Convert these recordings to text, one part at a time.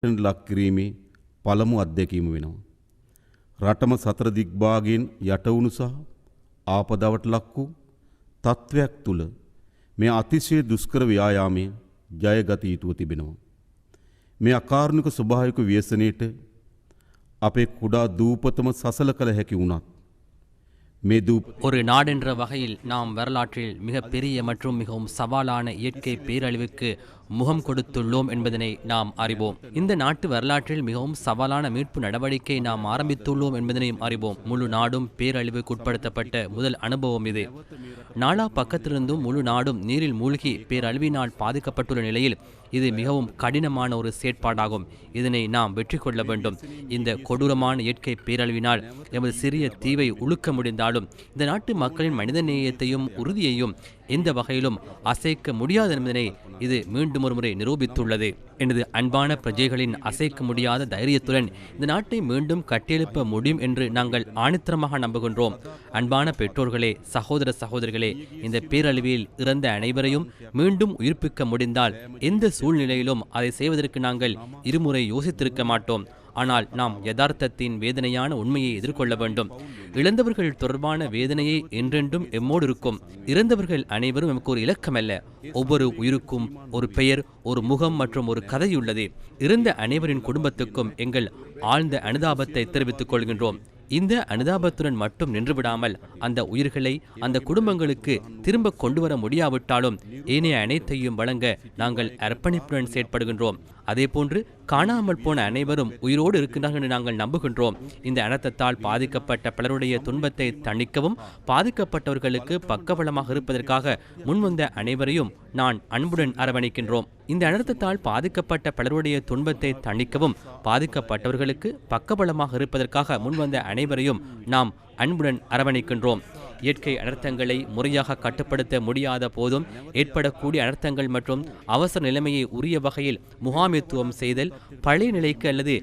ලක් කිරීමේ පළමු අත්දැකීම වෙනවා. රටම සතර දිග්භාගයෙන් යටවුණු සහ ආපදාවට ලක් වූ තත්ත්වයක් තුළ මේ අතිශය දුෂ්කර ව්‍යායාමය ජයගත යුතුව තිබෙනවා. මේ අකාරුණික ස්වභාවික ව්‍යසනයට අපේ කුඩා දූපතම සසල කළ හැකි වුණත් ஒரு நாடென்ற வகையில் நாம் வரலாற்றில் மிக பெரிய மற்றும் மிகவும் சவாலான இயற்கை பேரழிவுக்கு முகம் கொடுத்துள்ளோம் என்பதனை நாம் அறிவோம். இந்த நாட்டு வரலாற்றில் மிகவும் சவாலான மீட்பு நடவடிக்கை நாம் ஆரம்பித்துள்ளோம் என்பதனையும் அறிவோம். முழு நாடும் பேரழிவுக்கு உட்படுத்தப்பட்ட முதல் அனுபவம் இது. நாலா பக்கத்திலிருந்தும் முழு நாடும் நீரில் மூழ்கி பேரழிவினால் பாதிக்கப்பட்டுள்ள நிலையில் இது மிகவும் கடினமான ஒரு செயற்பாடாகும். இதனை நாம் வெற்றி கொள்ள வேண்டும். இந்த கொடூரமான இயற்கை பேரழிவினால் எமது சிறிய தீவை உழுக்க முடிந்தாலும் இந்த நாட்டு மக்களின் மனிதநேயத்தையும் உறுதியையும் எந்த வகையிலும் அசைக்க முடியாது என்பதனை இது மீண்டும் ஒரு முறை நிரூபித்துள்ளது. எனது அன்பான பிரஜைகளின் அசைக்க முடியாத தைரியத்துடன் இந்த நாட்டை மீண்டும் கட்டியெழுப்ப முடியும் என்று நாங்கள் ஆணித்தரமாக நம்புகின்றோம். அன்பான பெற்றோர்களே, சகோதர சகோதரிகளே, இந்த பேரழிவில் இறந்த அனைவரையும் மீண்டும் உயிர்ப்பிக்க முடிந்தால் எந்த சூழ்நிலையிலும் அதை செய்வதற்கு நாங்கள் இருமுறை யோசித்திருக்க மாட்டோம். ஆனால் நாம் யதார்த்தத்தின் வேதனையான உண்மையை எதிர்கொள்ள வேண்டும். இழந்தவர்கள் தொடர்பான வேதனையை என்றென்றும் எம்மோடு இருக்கும். இறந்தவர்கள் அனைவரும் நமக்கு ஒரு இலக்கமல்ல. ஒவ்வொரு உயிருக்கும் ஒரு பெயர், ஒரு முகம் மற்றும் ஒரு கதையுள்ளது. இறந்த அனைவரின் குடும்பத்துக்கும் எங்கள் ஆழ்ந்த அனுதாபத்தை தெரிவித்துக் கொள்கின்றோம். இந்த அனுதாபத்துடன் மட்டும் நின்றுவிடாமல் அந்த உயிர்களை அந்த குடும்பங்களுக்கு திரும்ப கொண்டு வர முடியாவிட்டாலும் ஏனைய அனைத்தையும் வழங்க நாங்கள் அர்ப்பணிப்புடன் செயற்படுகின்றோம். அதே போன்று காணாமல் போன அனைவரும் உயிரோடு இருக்கின்றார்கள் என்று நாங்கள் நம்புகின்றோம். இந்த அனர்த்தத்தால் பாதிக்கப்பட்ட பலருடைய துன்பத்தை தணிக்கவும் பாதிக்கப்பட்டவர்களுக்கு பக்கபலமாக இருப்பதற்காக முன்வந்த அனைவரையும் நான் அன்புடன் அரவணைக்கின்றோம். இந்த அனர்த்தத்தால் பாதிக்கப்பட்ட பலருடைய துன்பத்தை தணிக்கவும் பாதிக்கப்பட்டவர்களுக்கு பக்கபலமாக இருப்பதற்காக முன்வந்த அனைவரையும் நாம் அன்புடன் அரவணைக்கின்றோம். இயற்கை அனர்த்தங்களை முறையாக கட்டுப்படுத்த முடியாத போதும் ஏற்படக்கூடிய அனர்த்தங்கள் மற்றும் அவசர நிலைமையை உரிய வகையில் முகாமைத்துவம் செய்தல், பழைய நிலைக்கு அல்லது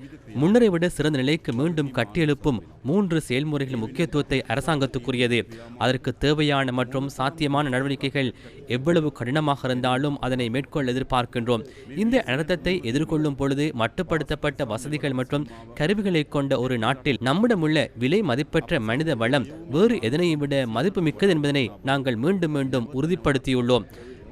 முன்னரை விட சிறந்த நிலைக்கு மீண்டும் கட்டியெழுப்பும் 3 செயல்முறைகள் முக்கியத்துவத்தை அரசாங்கத்துக்குரியது. அதற்கு தேவையான மற்றும் சாத்தியமான நடவடிக்கைகள் எவ்வளவு கடினமாக இருந்தாலும் அதனை மேற்கொள்ள எதிர்பார்க்கின்றோம். இந்த அனர்த்தத்தை எதிர்கொள்ளும் பொழுது மட்டுப்படுத்தப்பட்ட வசதிகள் மற்றும் கருவிகளை கொண்ட ஒரு நாட்டில் நம்மிடமுள்ள விலை மதிப்பற்ற மனித வளம் வேறு எதனையும் விட மதிப்பு மிக்கது என்பதனை நாங்கள் மீண்டும் மீண்டும் உறுதிப்படுத்தியுள்ளோம்.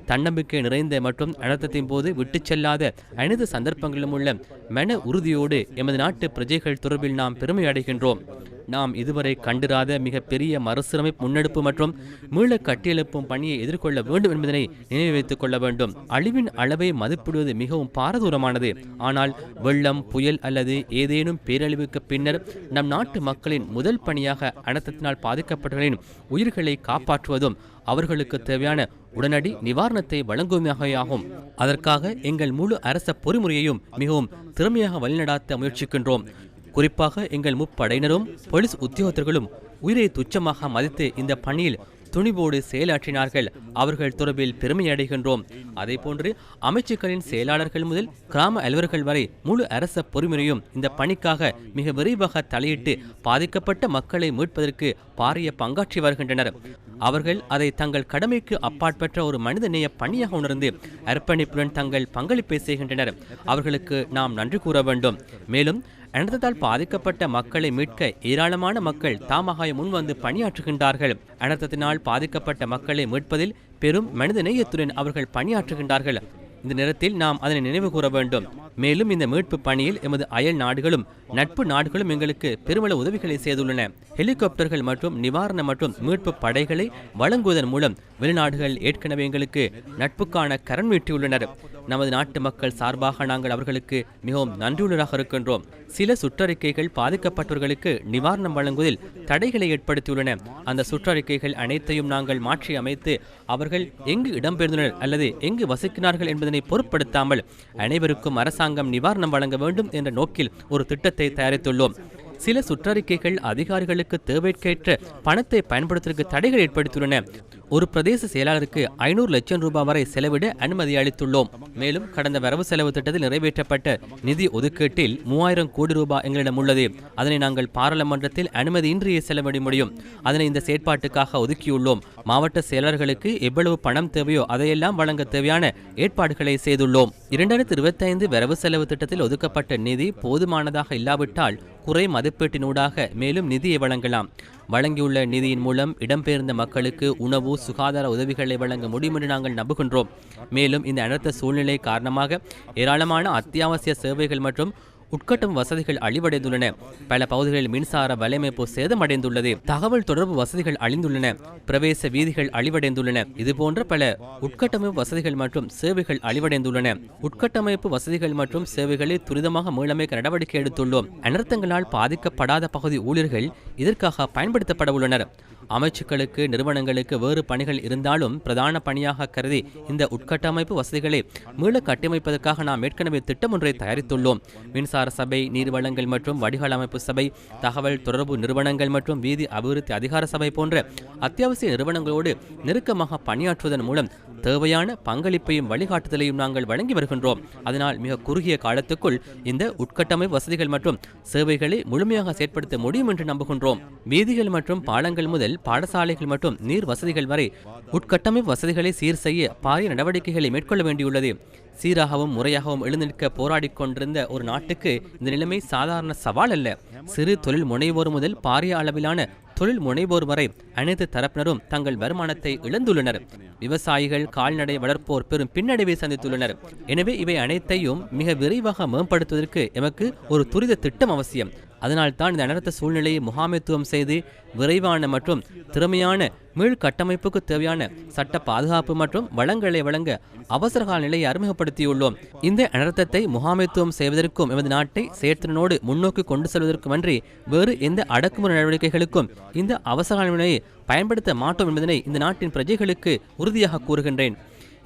தன்னம்பிக்கை நிறைந்த மற்றும் அனர்த்தத்தின் போது விட்டுச் செல்லாத அனைத்து சந்தர்ப்பங்களிலும் உள்ள மன உறுதியோடு எமது நாட்டு பிரஜைகள் தொடர்பில் நாம் பெருமை அடைகின்றோம். நாம் இதுவரை கண்டிராத மிக பெரிய மறுசீரமைப்பு முன்னெடுப்பு மற்றும் மீள கட்டியெழுப்பும் பணியை எதிர்கொள்ள வேண்டும் என்பதனை நினைவு வைத்துக் கொள்ள வேண்டும். அழிவின் அளவை மதிப்பிடுவது மிகவும் பாரதூரமானது. ஆனால் வெள்ளம், புயல் அல்லது ஏதேனும் பேரழிவுக்கு பின்னர் நம் நாட்டு மக்களின் முதல் பணியாக அனர்த்தத்தினால் பாதிக்கப்பட்டவர்களின் உயிர்களை காப்பாற்றுவதும் அவர்களுக்கு தேவையான உடனடி நிவாரணத்தை வழங்குவதாகும். அதற்காக எங்கள் முழு அரச பொறிமுறையையும் மிகவும் திறமையாக வழிநடாத்த முயற்சிக்கின்றோம். குறிப்பாக எங்கள் முப்படையினரும் போலீஸ் உத்தியோகத்தர்களும் உயிரை துச்சமாக மதித்து இந்த பணியில் துணிவோடு செயலாற்றினார்கள். அவர்கள் தொடர்பில் பெருமை அடைகின்றோம். அதே போன்று அமைச்சுக்களின் செயலாளர்கள் முதல் கிராம அலுவலர்கள் வரை முழு அரச பொறிமுறையும் இந்த பணிக்காக மிக விரைவாக தலையிட்டு பாதிக்கப்பட்ட மக்களை மீட்பதற்கு பாரிய பங்காற்றி வருகின்றனர். அவர்கள் அதை தங்கள் கடமைக்கு அப்பாற்பட்ட ஒரு மனிதநேய பணியாக உணர்ந்து அர்ப்பணிப்புடன் தங்கள் பங்களிப்பை செய்கின்றனர். அவர்களுக்கு நாம் நன்றி கூற வேண்டும். மேலும் அனர்த்தத்தால் பாதிக்கப்பட்ட மக்களை மீட்க ஏராளமான மக்கள் தாமாக முன்வந்து பணியாற்றுகின்றார்கள். அனர்த்தத்தினால் பாதிக்கப்பட்ட மக்களை மீட்பதில் பெரும் மனித நேயத்துடன் அவர்கள் பணியாற்றுகின்றார்கள். இந்த நேரத்தில் நாம் அதனை நினைவு கூற வேண்டும். மேலும் இந்த மீட்பு பணியில் எமது அயல் நாடுகளும் நட்பு நாடுகளும் எங்களுக்கு பெருமளவு உதவிகளை செய்துள்ளன. ஹெலிகாப்டர்கள் மற்றும் நிவாரண மற்றும் மீட்பு படைகளை வழங்குவதன் மூலம் வெளிநாடுகள் ஏற்கனவே எங்களுக்கு நட்புக்கான கரண் மீட்டியுள்ளனர். நமது நாட்டு மக்கள் சார்பாக நாங்கள் அவர்களுக்கு மிகவும் நன்றியுள்ளராக இருக்கின்றோம். சில சுற்றறிக்கைகள் பாதிக்கப்பட்டவர்களுக்கு நிவாரணம் வழங்குவதில் தடைகளை ஏற்படுத்தியுள்ளன. அந்த சுற்றறிக்கைகள் அனைத்தையும் நாங்கள் மாற்றி அமைத்து அவர்கள் எங்கு இடம்பெயர்ந்தனர் அல்லது எங்கு வசிக்கிறார்கள் என்பதனை பொருட்படுத்தாமல் அனைவருக்கும் அரசாங்கம் நிவாரணம் வழங்க வேண்டும் என்ற நோக்கில் ஒரு திட்டத்தை தயாரித்துள்ளோம். சில சுற்றறிக்கைகள் அதிகாரிகளுக்கு தேவைக்கேற்ற பணத்தை பயன்படுத்துவதற்கு தடைகள் ஏற்படுத்தியுள்ளன. ஒரு பிரதேச செயலாளருக்கு 500 லட்சம் ரூபாய் வரை செலவிட அனுமதி அளித்துள்ளோம். மேலும் கடந்த வரவு செலவு திட்டத்தில் நிறைவேற்றப்பட்ட நிதி ஒதுக்கீட்டில் 3000 கோடி ரூபாய் எங்களிடம் உள்ளது. அதனை நாங்கள் பாராளுமன்றத்தில் அனுமதியின்றியே செலவிட முடியும். அதனை இந்த செயற்பாட்டுக்காக ஒதுக்கியுள்ளோம். மாவட்ட செயலர்களுக்கு எவ்வளவு பணம் தேவையோ அதையெல்லாம் வழங்க தேவையான ஏற்பாடுகளை செய்துள்ளோம். 2025 வரவு செலவு திட்டத்தில் ஒதுக்கப்பட்ட நிதி போதுமானதாக இல்லாவிட்டால் குறை மதிப்பீட்டினூடாக மேலும் நிதியை வழங்கலாம். வழங்கியுள்ள நிதியின் மூலம் இடம்பெயர்ந்த மக்களுக்கு உணவு சுகாதார உதவிகளை வழங்க முடியும் என்று நாங்கள் நம்புகின்றோம். மேலும் இந்த அனர்த்த சூழ்நிலை காரணமாக ஏராளமான அத்தியாவசிய சேவைகள் மற்றும் உட்கட்டும் வசதிகள் அழிவடைந்துள்ளன. பல பகுதிகளில் மின்சார வலையமைப்பு சேதமடைந்துள்ளது. தகவல் தொடர்பு வசதிகள் அழிந்துள்ளன. பிரவேச வீதிகள் அழிவடைந்துள்ளன. இதுபோன்ற பல உட்கட்டமைப்பு வசதிகள் மற்றும் சேவைகள் அழிவடைந்துள்ளன. உட்கட்டமைப்பு வசதிகள் மற்றும் சேவைகளை துரிதமாக மீளமைக்க நடவடிக்கை எடுத்துள்ளோம். அனர்த்தங்களால் பாதிக்கப்படாத பகுதி ஊழியர்கள் இதற்காக பயன்படுத்தப்பட உள்ளனர். அமைச்சுக்களுக்கு நிறுவனங்களுக்கு வேறு பணிகள் இருந்தாலும் பிரதான பணியாக கருதி இந்த உட்கட்டமைப்பு வசதிகளை மீள கட்டமைப்பதற்காக நாம் ஏற்கனவே திட்டம் ஒன்றை தயாரித்துள்ளோம். மின்சார சபை, நீர் வழங்கல் மற்றும் வடிகால் அமைப்பு சபை, தகவல் தொடர்பு நிறுவனங்கள் மற்றும் வீதி அபிவிருத்தி அதிகார சபை போன்ற அத்தியாவசிய நிறுவனங்களோடு நெருக்கமாக பணியாற்றுவதன் மூலம் தேவையான பங்களிப்பையும் வழிகாட்டுதலையும் நாங்கள் வழங்கி வருகின்றோம். அதனால் மிக குறுகிய காலத்துக்குள் இந்த உட்கட்டமைப்பு வசதிகள் மற்றும் சேவைகளை முழுமையாக செயற்படுத்த முடியும் என்று நம்புகின்றோம். வீதிகள் மற்றும் பாலங்கள் முதல் பாடசாலைகள் மற்றும் நீர் வசதிகள் வரை உட்கட்டமைப்பு வசதிகளை சீர் செய்ய பாரிய நடவடிக்கைகளை மேற்கொள்ள வேண்டியுள்ளது. சீராகவும் முறையாகவும் எழுந்து நிற்க போராடி கொண்டிருந்த ஒரு நாட்டுக்கு இந்த நிலைமை சாதாரண சவால் அல்ல. சிறு தொழில் முனைவோர் முதல் பாரிய அளவிலான தொழில் முனைவோர் வரை அனைத்து தரப்பினரும் தங்கள் வருமானத்தை இழந்துள்ளனர். விவசாயிகள், கால்நடை வளர்ப்போர் பெரும் பின்னடைவை சந்தித்துள்ளனர். எனவே இவை அனைத்தையும் மிக விரைவாக மேம்படுத்துவதற்கு எமக்கு ஒரு துரித திட்டம் அவசியம். அதனால் தான் இந்த அனர்த்த சூழ்நிலையை முகாமைத்துவம் செய்து விரைவான மற்றும் திறமையான மீள் கட்டமைப்புக்கு தேவையான சட்ட பாதுகாப்பு மற்றும் வளங்களை வழங்க அவசரகால நிலையை அறிமுகப்படுத்தியுள்ளோம். இந்த அனர்த்தத்தை முகாமைத்துவம் செய்வதற்கும் எமது நாட்டை செயற்திறனோடு முன்னோக்கி கொண்டு செல்வதற்குமன்றி வேறு எந்த அடக்குமுறை நடவடிக்கைகளுக்கும் இந்த அவசரகால நிலையை பயன்படுத்த மாட்டோம் என்பதனை இந்த நாட்டின் பிரஜைகளுக்கு உறுதியாக கூறுகின்றேன்.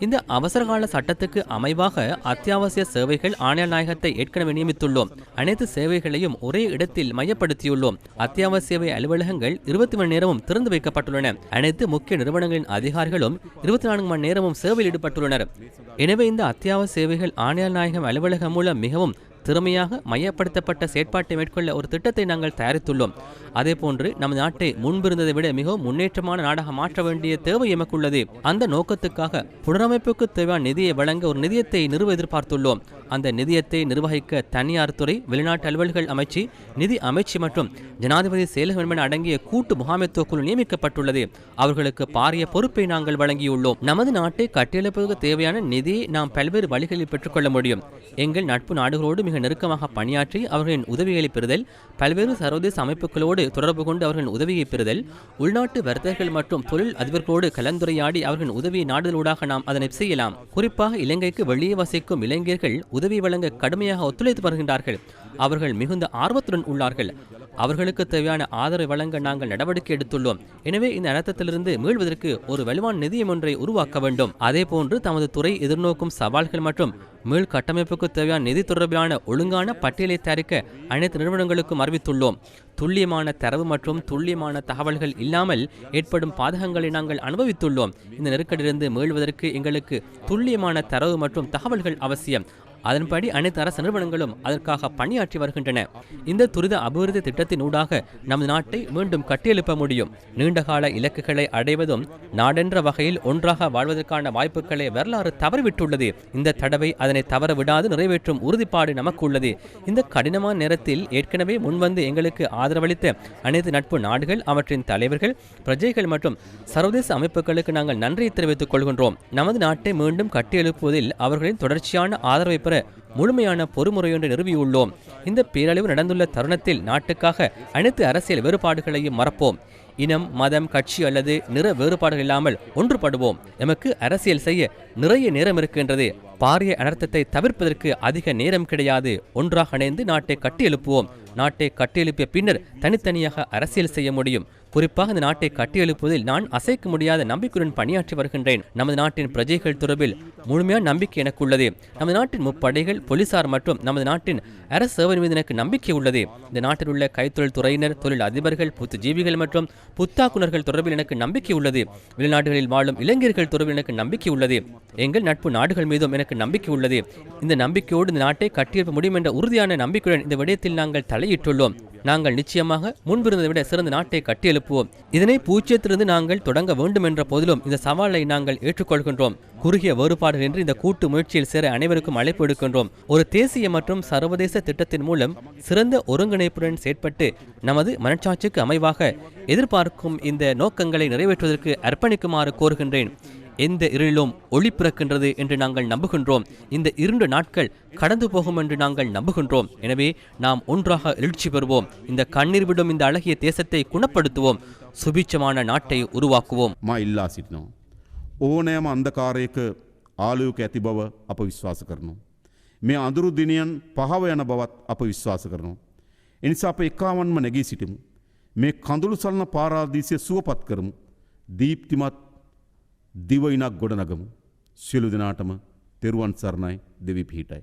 இந்த அவசரகால சட்டத்துக்கு அமைவாக அத்தியாவசிய சேவைகள் ஆணையாளர் நாயகத்தை ஏற்கனவே நியமித்துள்ளோம். அனைத்து சேவைகளையும் ஒரே இடத்தில் மையப்படுத்தியுள்ளோம். அத்தியாவசிய சேவை அலுவலகங்கள் 20 மணி நேரமும் திறந்து வைக்கப்பட்டுள்ளன. அனைத்து முக்கிய நிறுவனங்களின் அதிகாரிகளும் 24 மணி நேரமும் சேவையில் ஈடுபட்டுள்ளனர். எனவே இந்த அத்தியாவசிய சேவைகள் ஆணையாளர் நாயகம் அலுவலகம் மூலம் மிகவும் திறமையாக மையப்படுத்தப்பட்ட செயற்பாட்டை மேற்கொள்ள ஒரு திட்டத்தை நாங்கள் தயாரித்துள்ளோம். அதேபோன்று நமது நாட்டை முன்பிருந்ததை விட மிகவும் முன்னேற்றமான நாடாக மாற்ற வேண்டிய தேவை எமக்குள்ளது. அந்த நோக்கத்துக்காக புனரமைப்புக்கு தேவையான நிதியை வழங்க ஒரு நிதியத்தை நிறுவ எதிர்பார்த்துள்ளோம். அந்த நிதியத்தை நிர்வகிக்க தனியார் துறை, வெளிநாட்டு அலுவல்கள் அமைச்சு, நிதி அமைச்சு மற்றும் ஜனாதிபதி செயலகம் என அடங்கிய கூட்டு முகாமைத்துவ குழு நியமிக்கப்பட்டுள்ளது. அவர்களுக்கு பாரிய பொறுப்பை நாங்கள் வழங்கியுள்ளோம். நமது நாட்டை கட்டியெழுப்பதற்கு தேவையான நிதியை நாம் பல்வேறு வழிகளில் பெற்றுக்கொள்ள முடியும். எங்கள் நட்பு நாடுகளோடு மிக நெருக்கமாக பணியாற்றி அவர்களின் உதவிகளை பெறுதல், பல்வேறு சர்வதேச அமைப்புகளோடு தொடர்பு கொண்டு அவர்களின் உதவியை பெறுதல், உள்நாட்டு வர்த்தகர்கள் மற்றும் தொழில் அதிபர்களோடு கலந்துரையாடி அவர்களின் உதவியை நாடுதலூடாக நாம் அதனை செய்யலாம். குறிப்பாக இலங்கைக்கு வெளியே வசிக்கும் இளைஞர்கள் உதவி வழங்க கடுமையாக ஒத்துழைத்து வருகின்றார்கள். அவர்கள் மிகுந்த ஆர்வத்துடன் உள்ளார்கள். அவர்களுக்கு தேவையான ஆதரவை வழங்க நாங்கள் நடவடிக்கை எடுத்துள்ளோம். எனவே இந்த அனர்த்தத்திலிருந்து மீள்வதற்கு ஒரு வலுவான நிதியம் ஒன்றை உருவாக்க வேண்டும். அதேபோன்று தமது துறை எதிர்நோக்கும் சவால்கள் மற்றும் மீள் கட்டமைப்புக்கு தேவையான நிதி தொடர்பிலான ஒழுங்கான பட்டியலை தயாரிக்க அனைத்து நிறுவனங்களுக்கும் அறிவித்துள்ளோம். துல்லியமான தரவு மற்றும் துல்லியமான தகவல்கள் இல்லாமல் ஏற்படும் பாதகங்களை நாங்கள் அனுபவித்துள்ளோம். இந்த நெருக்கடியிலிருந்து மீள்வதற்கு எங்களுக்கு துல்லியமான தரவு மற்றும் தகவல்கள் அவசியம். அதன்படி அனைத்து அரசு நிறுவனங்களும் அதற்காக பணியாற்றி வருகின்றன. இந்த துரித அபிவிருத்தி திட்டத்தின் ஊடாக நமது நாட்டை மீண்டும் கட்டியெழுப்ப முடியும். நீண்டகால இலக்குகளை அடைவதும் நாடென்ற வகையில் ஒன்றாக வாழ்வதற்கான வாய்ப்புகளை வரலாறு தவறிவிட்டுள்ளது. இந்த தடவை அதனை தவற விடாது நிறைவேற்றும் உறுதிப்பாடு நமக்கு உள்ளது. இந்த கடினமான நேரத்தில் ஏற்கனவே முன்வந்து எங்களுக்கு ஆதரவளித்த அனைத்து நட்பு நாடுகள், அவற்றின் தலைவர்கள், பிரஜைகள் மற்றும் சர்வதேச அமைப்புகளுக்கு நாங்கள் நன்றியை தெரிவித்துக் கொள்கின்றோம். நமது நாட்டை மீண்டும் கட்டியெழுப்புவதில் அவர்களின் தொடர்ச்சியான ஆதரவை பெற முழுமையான பொறுமுறையொன்றை நிறுவியுள்ளோம். இந்த பேரழிவு நடந்துள்ள தருணத்தில் நாட்டுக்காக அனைத்து அரசியல் வேறுபாடுகளையும் மறப்போம். இனம், மதம், கட்சி அல்லது நிற வேறுபாடுகள் இல்லாமல் ஒன்றுபடுவோம். எமக்கு அரசியல் செய்ய நிறைய நேரம் இருக்கின்றது. பாரிய அனர்த்தத்தை தவிர்ப்பதற்கு அதிக நேரம் கிடையாது. ஒன்றாக இணைந்து நாட்டை கட்டியெழுப்புவோம். நாட்டை கட்டியெழுப்பிய பின்னர் தனித்தனியாக அரசியல் செய்ய முடியும். குறிப்பாக இந்த நாட்டை கட்டியெழுப்புவதில் நான் அசைக்க முடியாத நம்பிக்கையுடன் பணியாற்றி வருகின்றேன். நமது நாட்டின் பிரஜைகள் தொடர்பில் முழுமையான நம்பிக்கை எனக்கு உள்ளது. நமது நாட்டின் முப்படைகள், போலீசார் மற்றும் நமது நாட்டின் அரசு சேவை மீது எனக்கு நம்பிக்கை உள்ளது. இந்த நாட்டில் உள்ள கைத்தொழில் துறையினர், தொழில் அதிபர்கள், புத்திஜீவிகள் மற்றும் புத்தாக்குனர்கள் தொடர்பில் எனக்கு நம்பிக்கை உள்ளது. வெளிநாடுகளில் வாழும் இளைஞர்கள் தொடர்பில் எனக்கு நம்பிக்கை உள்ளது. எங்கள் நட்பு நாடுகள் மீதும் எனக்கு நம்பிக்கை உள்ளது. இந்த நம்பிக்கையோடு இந்த நாட்டை கட்டியெழுப்ப முடியும் என்ற உறுதியான நம்பிக்கையுடன் இந்த விடயத்தில் நாங்கள் தலையிட்டுள்ளோம். நாங்கள் நிச்சயமாக முன்பிருந்ததை விட சிறந்த நாட்டை கட்டியெழுப்புவோம். இதனை பூஜ்ஜியத்திலிருந்து நாங்கள் தொடங்க வேண்டும் என்ற போதிலும் இந்த சவாலை நாங்கள் ஏற்றுக்கொள்கின்றோம். குறுகிய வேறுபாடுகள் என்று இந்த கூட்டு முயற்சியில் சேர அனைவருக்கும் அழைப்பு எடுக்கின்றோம். ஒரு தேசிய மற்றும் சர்வதேச திட்டத்தின் மூலம் சிறந்த ஒருங்கிணைப்புடன் செயற்பட்டு நமது மனச்சாட்சிக்கு அமைவாக எதிர்பார்க்கும் இந்த நோக்கங்களை நிறைவேற்றுவதற்கு அர்ப்பணிக்குமாறு கோருகின்றேன். எந்த இருளிலும் ஒளி பிறக்கின்றது என்று நாங்கள் நம்புகின்றோம். இந்த 2 நாட்கள் கடந்து போகும் என்று நாங்கள் நம்புகின்றோம். எனவே நாம் ஒன்றாக எழுச்சி பெறுவோம். இந்த கண்ணீர் விடும் இந்த அழகிய தேசத்தை குணப்படுத்துவோம். சுபிட்சமான நாட்டை உருவாக்குவோம். මා ඉල්ලා සිටිනවා. ඕනෑම අන්ධකාරයක ආලෝක ඇති බව අප විශ්වාස කරනවා. මේ අඳුරු දිනයන් පහව යන බවත් අප විශ්වාස කරනවා. එනිසා අප එකාවන්ම නැගී සිටිමු. මේ කඳුළු සලන පාරාදීසය සුවපත් කරමු. දීප්තිමත් දිවයිනක් ගොඩනගමු. සියලු දෙනාටම තෙරුවන් සරණයි. දෙවි පිහිටයි.